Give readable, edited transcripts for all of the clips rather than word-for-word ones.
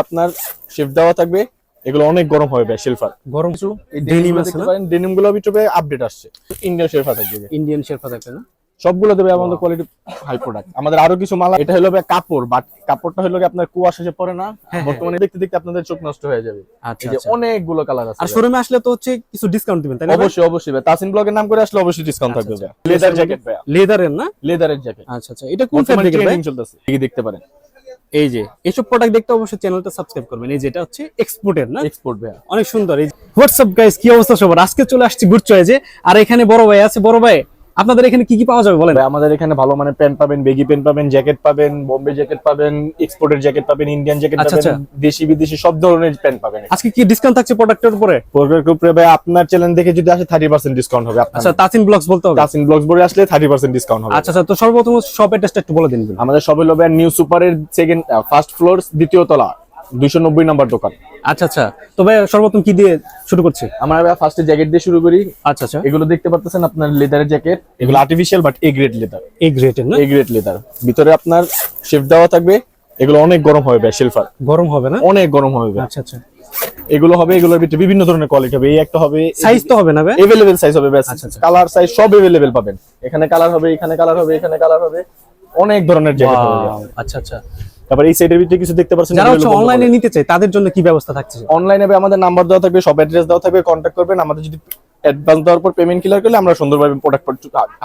আপনার শিফট দেওয়া থাকবে, এগুলো অনেক গরম হবে ভাই। শেলফার গরম কিছু ডেনিম আছে না, ডেনিম গুলো ভিতরে আপডেট আসছে। ইন্ডিয়ান শেলফার থাকবে, ইন্ডিয়ান শেরপা থাকবে না, সবগুলো দেবে আমাদের কোয়ালিটি হাই প্রোডাক্ট। আমাদের আরো কিছু মাল, এটা হলো ভাই কাপড়, বাট কাপড়টা হলো আপনার কুয়াশা যে পড়ে না, বর্তমানে দেখতে দেখতে আপনাদের চোখ নষ্ট হয়ে যাবে। আচ্ছা এই যে অনেকগুলো কালার আছে। আর শোরুমে আসলে তো হচ্ছে কিছু ডিসকাউন্ট দিবেন তাই না? অবশ্যই অবশ্যই ভাই, তাসিন ব্লগের নাম করে আসলে অবশ্যই ডিসকাউন্ট থাকবে ভাই। লেদার জ্যাকেট ভাই, লেদারের না, লেদারের জ্যাকেট। আচ্ছা আচ্ছা, এটা কোন ফ্যাব্রিকের ভাই? চলতেছে, এই দেখতে পারেন। এই যে এইসব প্রোডাক্ট দেখতে অবশ্যই চ্যানেলটা সাবস্ক্রাইব করবেন। এই যে এটা হচ্ছে এক্সপোর্টের না, এক্সপোর্ট ভাই, অনেক সুন্দর। এই হোয়াটসঅ্যাপ গাইস, কি অবস্থা সবার? আজকে চলে আসছি গুড চয়েসে, আর এখানে বড় ভাই আছে। বড় ভাই, আপনাদের এখানে কি কি পাওয়া যাবে বলেন? আমাদের এখানে ভালো মানে প্যান্ট পাবেন, বেগি প্যান্ট পাবেন, জ্যাকেট পাবেন, বোম্বে জ্যাকেট পাবেন, এক্সপোর্টের জ্যাকেট পাবেন, ইন্ডিয়ান জ্যাকেট পাবেন, দেশি বিদেশি সব ধরনের প্যান্ট পাবেন। আজকে কি ডিসকাউন্ট থাকছে প্রোডাক্টের উপরে? প্রোডাক্টের উপরে ভাই আপনার চ্যানেল দেখে যদি আসে 30% ডিসকাউন্ট হবে। আচ্ছা, তাসিন ব্লগস বলতে হবে, তাসিন ব্লগস বলে আসলে 30% ডিসকাউন্ট হবে। আচ্ছা আচ্ছা, তো সর্বপ্রথম শপ অ্যাড্রেসটা একটু বলে দিন। আমাদের সব হলো ভাই নিউ সুপারের ফার্স্ট ফ্লোর, দ্বিতীয় তলা, 290 নম্বর দোকান। আচ্ছা আচ্ছা, তো ভাই সর্বপ্রথম কি দিয়ে শুরু করছি? আমরা ফার্স্টে জ্যাকেট দিয়ে শুরু করি। আচ্ছা আচ্ছা, এগুলো দেখতে পাচ্ছেন আপনার লেদারের জ্যাকেট, এগুলো artificial but A grade leather. A গ্রেডের না, এ গ্রেড লেদার, ভিতরে আপনার শিফট দেওয়া থাকবে। এগুলো অনেক গরম হবে ভাই, শেলফার গরম হবে না, অনেক গরম হবে। আচ্ছা আচ্ছা, এগুলো হবে, এগুলোর ভিতরে বিভিন্ন ধরনের কোয়ালিটি হবে। এই একটা হবে, সাইজ তো হবে না ভাই? अवेलेबल সাইজ হবে ভাই, কালার সাইজ সব अवेलेबल পাবেন। এখানে কালার হবে, এখানে কালার হবে, এখানে কালার হবে, অনেক ধরনের জ্যাকেট হবে। আচ্ছা আচ্ছা, তারপর এই সাইডের ভিতরে কিছু দেখতে পাচ্ছেন, যারা হচ্ছে অনলাইনে নিতে চায় তাদের জন্য কি ব্যবস্থা থাকছে? অনলাইনে আমাদের নাম্বার দেওয়া থাকবে, সব অ্যাড্রেস দেওয়া থাকবে, কন্টাক্ট করবেন। আমাদের যদি অ্যাডভান্স দেওয়ার পর পেমেন্ট ক্লিয়ার করলে আমরা সুন্দরভাবে প্রোডাক্ট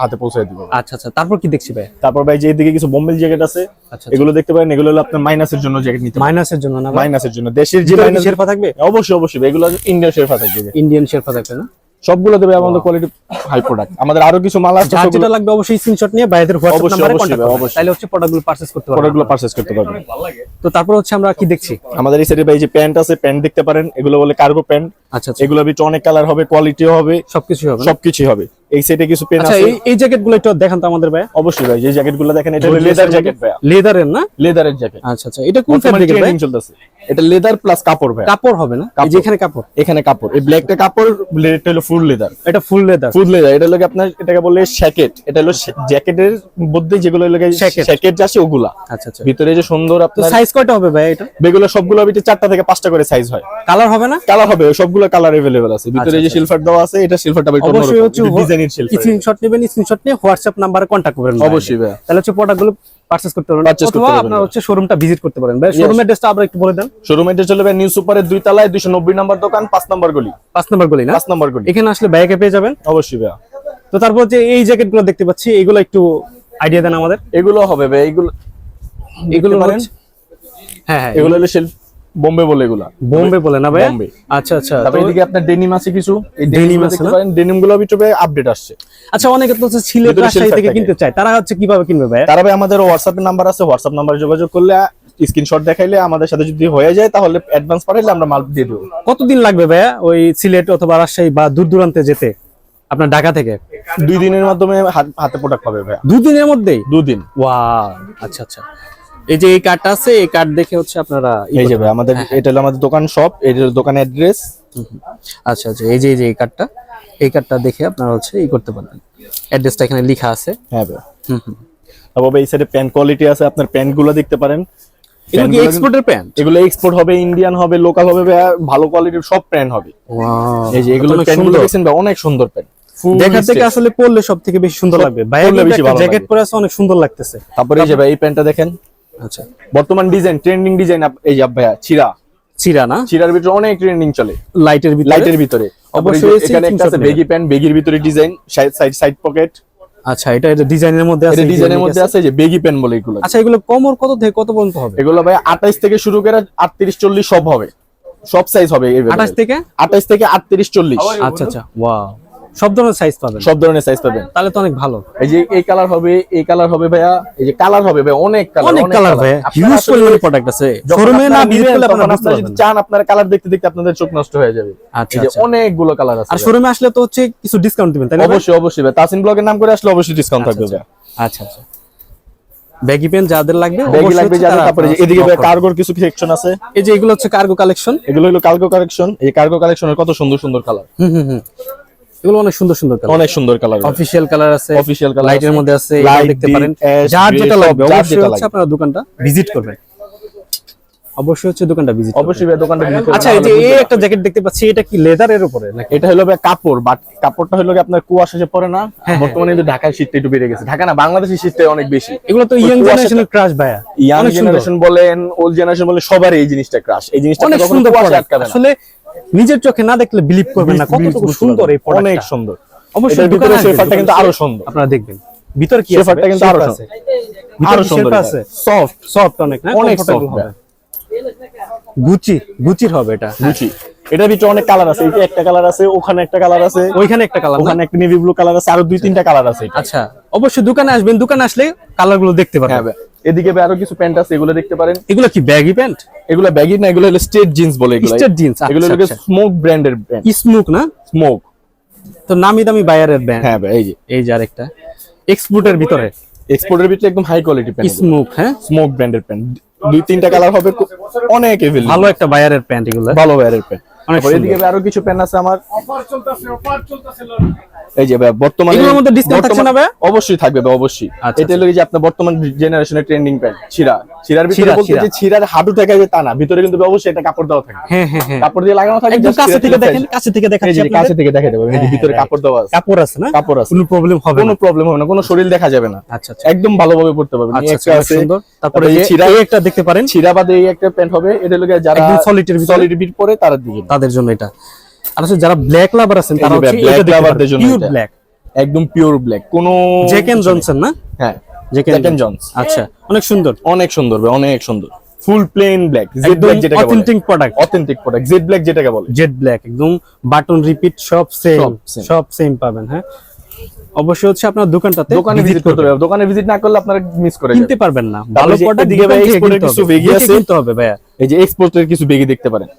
হাতে পৌঁছে দিব। আচ্ছা আচ্ছা, তারপর কি দেখছি ভাই? তারপর ভাই যে এদিকে কিছু বোম্বেল জ্যাকেট আছে, আচ্ছা, এগুলো দেখতে পারেন। এগুলো হলো আপনার মাইনাসের জন্য জ্যাকেট নিতে, মাইনাসের জন্য না, মাইনাসের জন্য দেশের যে মাইনাস শেরপা থাকবে। অবশ্যই অবশ্যই এগুলো ইন্ডিয়ান শেরপা থাকবে, ইন্ডিয়ান শেরপা থাকবে না, সবগুলো দেবে আমাদের কোয়ালিটি হাই প্রোডাক্ট। আমাদের আরো কিছু মাল আছে, যার যেটা লাগবে অবশ্যই স্ক্রিনশট নিয়ে বাইরের হোয়াটসঅ্যাপ নম্বরে কন্টাক্ট করবেন, তাহলে হচ্ছে প্রোডাক্টগুলো পারচেজ করতে পারবেন। প্রোডাক্টগুলো পারচেজ করতে পারবেন। তো তারপর হচ্ছে আমরা কি দেখছি? আমাদের এই সাইডে ভাই যে প্যান্ট আছে, প্যান্ট দেখতে পারেন। এগুলো বলে কার্গো প্যান্ট। আচ্ছা আচ্ছা, এগুলোর ভিতরে অনেক কালার হবে, কোয়ালিটিও হবে, সবকিছুই হবে, সবকিছুই হবে। এই সাইডে কিছু পেন আচ্ছা, আছে। এই জ্যাকেটগুলো একটু দেখান তো আমাদের ভাই। অবশ্যই ভাই, যে জ্যাকেটগুলো দেখেন, এটা লেদার জ্যাকেট ভাই, লেদারের না, লেদারের জ্যাকেট। আচ্ছা আচ্ছা, এটা কোন ফ্যাব্রিকের ভাই? চলতেছে, এটা লেদার প্লাস কাপড় ভাই। কাপড় হবে না, এই যে এখানে কাপড়, এখানে কাপড়, এই ব্ল্যাকটা কাপড়, রেডটা হলো ফুল লেদার। এটা ফুল লেদার, ফুল লেদার। এটা হলো আপনার, এটাকে বলে শ্যাকেট। এটা হলো জ্যাকেটের মধ্যে যেগুলো হলো শ্যাকেট আছে ওগুলা। আচ্ছা আচ্ছা, ভিতরে যে সুন্দর আপনার সাইজ কয়টা হবে ভাই এটা? বেগুলো সবগুলো ভিতরে 4টা থেকে 5টা করে সাইজ হয়। কালার হবে না? কালার হবে, সবগুলো কালার अवेलेबल আছে। ভিতরে যে সিলভার দেওয়া আছে, এটা সিলভারটা ভাই অবশ্যই হচ্ছে ডিজাইনের সিলভার। স্ক্রিনশট নেবেন, স্ক্রিনশট নিয়ে হোয়াটসঅ্যাপ নম্বরে কন্টাক্ট করবেন। অবশ্যই ভাই, তাহলে হচ্ছে প্রোডাক্টগুলো পারচেজ করতে পারবেন, অথবা আপনারা হচ্ছে শোরুমটা ভিজিট করতে পারেন। ভাই শোরুমের অ্যাড্রেসটা আবার একটু বলে দেন। শোরুমের অ্যাড্রেস হলো ভাই নিউ সুপারের 2 তলায় 290 নম্বর দোকান, 5 নম্বর গলি। 5 নম্বর গলি না, 5 নম্বর গলি। এখানে আসলে ব্যাগে পেয়ে যাবেন। অবশ্যই ভাই। তো তারপর যে এই জ্যাকেটগুলো দেখতে পাচ্ছি, এগুলো একটু আইডিয়া দেন আমাদের। এগুলো হবে ভাই, এগুলো পারেন। হ্যাঁ হ্যাঁ, এগুলো হলো বোম্বে বলে, এগুলা বোম্বে বলে না ভাই? বোম্বে। আচ্ছা আচ্ছা, তারপর এদিকে আপনার ডেনিম আছে কিছু, এই ডেনিম ডেনিম আছে দেখতে পারেন। ডেনিম গুলো ভিতরে আপডেট আসছে। আচ্ছা, অনেকে তো হচ্ছে সিলেট রাজশাহী থেকে কিনতে চায়, তারা হচ্ছে কিভাবে কিনবে ভাই? তারা ভাই আমাদের হোয়াটসঅ্যাপ নাম্বার আছে, হোয়াটসঅ্যাপ নাম্বারে যোগাযোগ করলে, স্ক্রিনশট দেখাইলে আমাদের সাথে যদি হয়ে যায় তাহলে অ্যাডভান্স পাঠাইলে আমরা মাল দিয়ে দেব। কতদিন লাগবে ভাইয়া ওই সিলেট অথবা রাজশাহী বা দূর দূরান্তে যেতে আপনার ঢাকা থেকে? 2 দিনের মাধ্যমে হাতে প্রোডাক্ট পাবে ভাই। 2 দিনের মধ্যেই? 2 দিন। ওয়াও, আচ্ছা আচ্ছা। এই যে এই কার্ডটা আছে, এই কার্ড দেখে হচ্ছে আপনারা এই যে ভাই আমাদের এটা হলো আমাদের দোকান শপ, এটা হলো দোকানের অ্যাড্রেস। আচ্ছা আচ্ছা, এই যে এই কার্ডটা, এই কার্ডটা দেখে আপনারা হচ্ছে এই করতে পারবেন, অ্যাড্রেসটা এখানে লেখা আছে। হ্যাঁ ভাই। তারপর এই সাইডে প্যান্ট কোয়ালিটি আছে, আপনার প্যান্ট গুলো দেখতে পারেন। এগুলো কি এক্সপোর্টের প্যান্ট? এগুলো এক্সপোর্ট হবে, ইন্ডিয়ান হবে, লোকাল হবে, ভালো কোয়ালিটির সব প্যান্ট হবে। ওয়াও, এই যে এগুলো প্যান্টগুলো দেখছেন ভাই, অনেক সুন্দর প্যান্ট। দেখা থেকে আসলে পরলে সব থেকে বেশি সুন্দর লাগবে ভাই। জ্যাকেট পরে আছে, অনেক সুন্দর লাগতেছে। তারপরে এই যে ভাই এই প্যান্টটা দেখেন। আচ্ছা, বর্তমান ডিজাইন, ট্রেন্ডিং ডিজাইন। এই যে ভাইয়া চিরা না, চিরার ভিতরে অনেক ট্রেন্ডিং চলে, লাইটের ভিতরে। অবশ্যই এখানে একটা আছে বেগি প্যান্ট, বেগির ভিতরে ডিজাইন, সাইড পকেট। আচ্ছা, এটা ডিজাইনের মধ্যে আছে, ডিজাইনের মধ্যে আছে, যে বেগি প্যান্ট বলে এগুলো। আচ্ছা, এগুলো কমর কত থেকে কত পর্যন্ত হবে? এগুলো ভাই 28 থেকে শুরু করে 38 40 সব হবে, সব সাইজ হবে। 28 থেকে 38 40। আচ্ছা আচ্ছা, ওয়াও, সব ধরনের সাইজ পাবেন, সব ধরনের সাইজ পাবেন। তাহলে তো অনেক ভালো। এই যে এই কালার হবে, এই কালার হবে ভাইয়া, এই যে কালার হবে ভাই, অনেক কালার ভাই, হিউজ পরিমাণে প্রোডাক্ট আছে। শোরুমে না ভিজিট করলে আপনারা যদি চান, আপনার কালার দেখতে দেখতে আপনাদের চোখ নষ্ট হয়ে যাবে। আচ্ছা, এই যে অনেকগুলো কালার আছে। আর শোরুমে আসলে তো হচ্ছে কিছু ডিসকাউন্ট দিবেন তাই না? অবশ্যই অবশ্যই ভাই, তাসিন ব্লগের নাম করে আসলে অবশ্যই ডিসকাউন্ট থাকবে ভাই। আচ্ছা আচ্ছা, ব্যাগি পেন যাদের লাগবে ব্যাগি লাগবে যাদের। তারপরে এদিকে ভাই কার্গোর কিছু সেকশন আছে। এই যে এগুলো হচ্ছে কার্গো কালেকশন, এগুলো হলো কার্গো কালেকশন। এই কার্গো কালেকশনের কত সুন্দর সুন্দর কালার। এগুলো অনেক সুন্দর সুন্দর কালার, অনেক সুন্দর কালার। অফিশিয়াল কালার আছে, অফিশিয়াল কালার লাইটের মধ্যে আছে, এটা দেখতে পারেন। যার যেটা লাগবে অবশ্যই হচ্ছে আপনারা দোকানটা ভিজিট করবেন। অবশ্যই হচ্ছে দোকানটা ভিজিট অবশ্যই ভাই দোকানটা visit করবেন। আচ্ছা, এই যে এই একটা জ্যাকেট দেখতে পাচ্ছি, এটা কি লেদারের উপরে নাকি? এটা হলো ভাই কাপড়, বাট কাপড়টা হলো কি আপনার কুয়াশা যে পড়ে না, বর্তমানে কিন্তু ঢাকার শীতটা একটু বেড়ে গেছে। ঢাকা না, বাংলাদেশের শীতটা অনেক বেশি। এগুলো তো ইয়াং জেনারেশনের ক্রাশ ভাইয়া, ইয়াং অনেক সুন্দর। জেনারেশন বলেন, ওল্ড জেনারেশন বলেন, সবার এই জিনিসটা ক্রাশ। এই জিনিসটা অনেক কখনো সুন্দর কুয়াশা product। আটকাবে না। আসলে নিজের চোখে না দেখলে বিলিভ করবেন না কতটুকু সুন্দর এই প্রোডাক্টটা। অনেক সুন্দর। অবশ্যই এটার ভিতরে দোকানে শেফারটা আসবেন, কিন্তু আরো সুন্দর। আপনারা দেখবেন ভিতর কি আছে, শেফারটা কিন্তু আরো শেফার আছে। ভিতরে আরো কি সুন্দর শেফার আছে? সফট সফট অনেক না, অনেক comfortable soft, হবে। গুচির হবে এটা। গুচি। এটার ভিতরে অনেক কালার আছে। এই একটা কালার আছে, ওখানে একটা কালার আছে, ওইখানে একটা কালার, ওখানে একটা নেভি ব্লু কালার আছে, আরো 2-3টা কালার আছে এটা। আচ্ছা, অবশ্যই দোকানে আসবেন, দোকানে আসলে কালার গুলো দেখতে হ্যাঁ পারবেন। ভাই, এদিকে ভাই আরো কিছু প্যান্ট আছে, এগুলো দেখতে পারেন। এগুলো কি ব্যাগি প্যান্ট? এগুলো ব্যাগি না, এগুলো হলো স্ট্রেট জিন্স বলে। এগুলো Straight jeans, এগুলো হলো আচ্ছা। স্মোক ব্র্যান্ডের প্যান্ট। স্মোক না, স্মোক। তো নামি দামি বায়ারের ব্যান্ড। হ্যাঁ ভাই, এই যে এই যে আরেকটা এক্সপোর্টের ভিতরে এক্সপোর্টের ভিতরে একদম হাই কোয়ালিটি প্যান্ট। স্মোক, হ্যাঁ স্মোক ব্র্যান্ডের প্যান্ট, 2-3টা কালার হবে, অনেক এভেলেবল। ভালো একটা বায়ারের প্যান্ট এগুলো। ভালো ব্র্যান্ডের প্যান্ট। অনেক তারপর এদিকে ভাই আরো কিছু প্যান্ট আছে আমার। এই যে ভাই বর্তমানে এগুলোর মধ্যে ডিসকাউন্ট থাকছে না ভাই? অবশ্যই থাকবে ভাই, অবশ্যই। আচ্ছা, এটা হলো যে আপনার বর্তমান জেনারেশনের ট্রেন্ডিং প্যান্ট, ছিড়ার ভিতরে ছিড়া, বলতে ছিড়া। যে ছিড়ার হাঁটু থেকে যে তা না, ভিতরে কিন্তু অবশ্যই একটা কাপড় দেওয়া থাকে। হ্যাঁ হ্যাঁ হ্যাঁ, কাপড় দিয়ে লাগানো থাকে, একদম just কাছে ছিঁড়া থেকে ছিঁড়া দেখেন, size। কাছে থেকে এই দেখাচ্ছি যে কাছে আপনাদের। থেকে দেখে দেবো, এই যে হ্যাঁ, ভিতরে হ্যাঁ, কাপড় দেওয়া আছে, কাপড় আছে না? কাপড় আছে, কোনো প্রবলেম হবে কোনো না। প্রবলেম হবে না, কোনো শরীর দেখা যাবে না, আচ্ছা আচ্ছা একদম ভালোভাবে পড়তে পারবেন। এই আচ্ছা, একটা অনেক আছে, সুন্দর। তারপরে তারপরে এই এই ছিড়া, এই একটা দেখতে পারেন, ছিড়া বাদে এই একটা প্যান্ট হবে। এটা হলো গিয়ে যারা একদম সলিডের ভিতরে, সলিড বিট পরে তাদের দিকে, তাদের জন্য এটা। আর হচ্ছে যারা ব্ল্যাক লাভার আছেন তারা এই যে হচ্ছে black এটা দেখতে lover পারেন, দের জন্য পিওর এটা। ব্ল্যাক, একদম পিওর ব্ল্যাক, কোনো জ্যাক এন্ড জনসন না? হ্যাঁ Jack Jack and and Johns. আচ্ছা, অনেক সুন্দর, অনেক সুন্দর ভাই, অনেক সুন্দর। ফুল প্লেন ব্ল্যাক, জেড একদম ব্ল্যাক যেটাকে বলে, authentic product, authentic product, jet black যেটাকে বলে। জেড ব্ল্যাক, একদম বাটন রিপিট সব সেম, সব same। সব সেম পাবেন। হ্যাঁ, অবশ্যই হচ্ছে আপনার দোকানটাতে দোকানে ভিজিট করতে হবে, দোকানে ভিজিট না করলে আপনারা মিস করে কিনতে যাবেন। পারবেন না। তারপরে ভালো যে প্রোডাক্ট এদিকে দিকে ভাই ভাই exported কিছু বেগি আছে। কিনতে হবে ভাইয়া। এই যে এক্সপোর্টের কিছু বেগি দেখতে পারেন।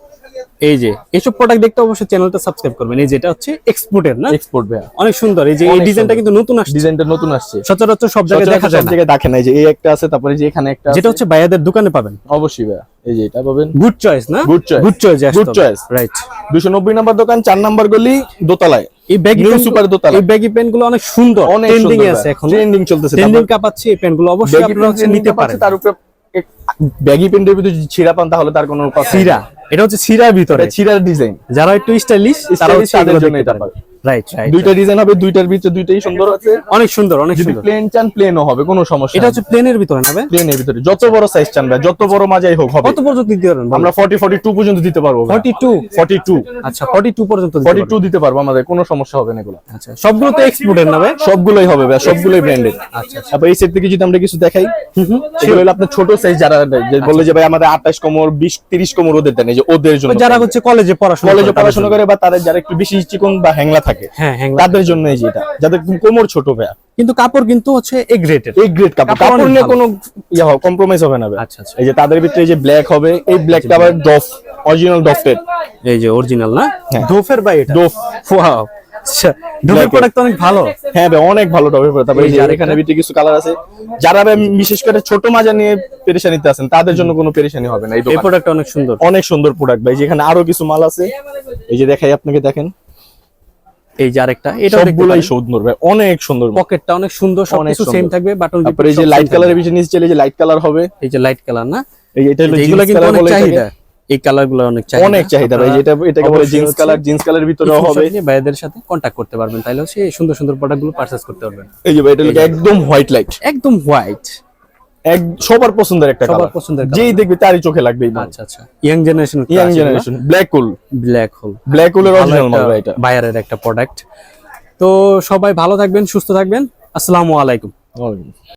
এই যে এইসব প্রোডাক্ট দেখতে অবশ্যই চ্যানেলটা সাবস্ক্রাইব করবেন। এই যে এটা হচ্ছে এক্সপোর্টের না, এক্সপোর্ট ভাই, অনেক সুন্দর। এই যে এই অনেক ডিজাইনটা সুন্দর। কিন্তু নতুন আসছে, ডিজাইনটা নতুন আসছে, সচরাচর সব জায়গায় দেখা যায় সব না, জায়গায় দেখেন। এই যে এই একটা আছে, তারপরে যে এখানে একটা যেটা আছে। হচ্ছে ভাইয়াদের দোকানে পাবেন। অবশ্যই ভাই, এই যে এটা পাবেন। গুড চয়েস না? Good choice. Good choice, Good choice। Right. 290 নম্বর দোকান, 4 নম্বর গলি, দোতলায়। এই ব্যাগি New প্যান্ট, super দোতলা। এই ব্যাগি প্যান্ট গুলো অনেক সুন্দর, অনেক ট্রেন্ডিং এ সুন্দর আছে ভাই, এখন, ট্রেন্ডিং চলতেছে। ট্রেন্ডিং কাপাচ্ছে এই প্যান্ট গুলো, অবশ্যই আপনারা হচ্ছে নিতে পারেন। তার উপরে ব্যাগি প্যান্টের ভিতরে যদি ছিঁড়া পান তাহলে তার কোনো কথা নেই। সিরা, এটা হচ্ছে সিরার ভিতরে। এটা ছিঁড়ার ডিজাইন, যারা একটু স্টাইলিশ তারা হচ্ছে তাদের এগুলো জন্য দেখতে এটা পারেন। পাবে। রাইট রাইট, দুইটা ডিজাইন হবে, দুইটার ভিতরে দুইটাই সুন্দর আছে। অনেক সুন্দর, অনেক যদি সুন্দর। প্লেন চান প্লেনও হবে, কোনো সমস্যা এটা হচ্ছে প্লেনের ভিতরে না ভাই? প্লেনের ভিতরে যত বড় সাইজ চান ভাই, যত বড় মাজাই হোক হবে। কত পর্যন্ত দিতে পারবেন? আমরা 42 পর্যন্ত দিতে পারবো ভাই। 42, আচ্ছা 42 পর্যন্ত দিতে পারবেন। 42 দিতে পারবো আমাদের, কোনো সমস্যা হবে না এগুলো। আচ্ছা, সবগুলো তো এক্সপোর্টের না ভাই? সবগুলোই হবে ভাই, সবগুলোই ব্র্যান্ডেড। আচ্ছা, তারপর এই সেট থেকে যদি আমরা কিছু দেখাই, এগুলো হলো আপনার ছোট সাইজ, যারা যে বলে যে ভাই আমাদের 28 কোমর 20-30 কোমর ওদের দেন, এই যে ওদের জন্য। যারা হচ্ছে কলেজে পড়াশোনা কলেজে করে, তাদের পড়াশোনা জন্য। করে বা তাদের যারা একটু বেশি চিকন বা হ্যাংলা থাকে, হ্যাঁ হ্যাঁ, তাদের জন্য এই যে এটা, যাদের কোমর ছোট ভাই। কিন্তু কাপড় কিন্তু হচ্ছে এ গ্রেডের। এই গ্রেড কাপড়, কাপড় কাপড় অনেক নিয়ে ভালো। কোনো কম্প্রোমাইজ হবে না ভাই। আচ্ছা আচ্ছা, এই যে তাদের ভিতরে এই যে ব্ল্যাক হবে, এই ব্ল্যাকটা আবার ডফ, অরিজিনাল ডফের। এই যে অরিজিনাল না, হ্যাঁ। দোফের ভাই এটা। ডফ, ওয়াও, দোফের প্রোডাক্ট অনেক ভালো। হ্যাঁ ভাই, অনেক ভালো ডফের। তারপর এই যে এই যে আর এখানে ভিতরে কিছু কালার আছে, যারা ভাই বিশেষ করে ছোট মাজা নিয়ে পেরেশানিতে আছেন তাদের জন্য কোনো পেরেশানি হবে না। এই এই দোকান প্রোডাক্ট অনেক সুন্দর। অনেক সুন্দর প্রোডাক্ট ভাই, যেখানে আরো কিছু মাল আছে। এই যে দেখাই আপনাকে, দেখেন এই যে আরেকটা, এটা সবগুলাই সুন্দর ভাই, অনেক সুন্দর। পকেটটা অনেক সুন্দর, অনেক সবকিছু সুন্দর। সেম থাকবে, বাটন তারপরে এই যে লাইট কালারের ভিতরে নিচে চলে, এই যে লাইট কালার হবে, এই যে লাইট কালার না, এই যে এটা হলো এগুলো জিন্স কিন্তু কালার অনেক বলে চাহিদা, এটাকে। এই কালার গুলো অনেক চাহিদা, অনেক চাহিদা ভাই। এটা এটাকে বলে অবশ্যই জিন্স হচ্ছে কালার, জিন্স কালারের ভিতরেও হবে। ভাইদের সাথে কন্টাক্ট করতে পারবেন, তাহলে হচ্ছে এই সুন্দর সুন্দর প্রোডাক্ট গুলো পারচেজ করতে পারবেন। এই যে ভাই, এটা হলো একদম হোয়াইট লাইট, একদম হোয়াইট, সবার পছন্দের একটা সবার কালার, পছন্দের color। যেই দেখবে তারই চোখে লাগবে। আচ্ছা আচ্ছা, young generation, young generation black hole, black hole, black হোলের অরিজিনাল মাল ভাই এটা। বায়ারের একটা প্রোডাক্ট। তো সবাই ভালো থাকবেন, সুস্থ থাকবেন, আসসালামু আলাইকুম।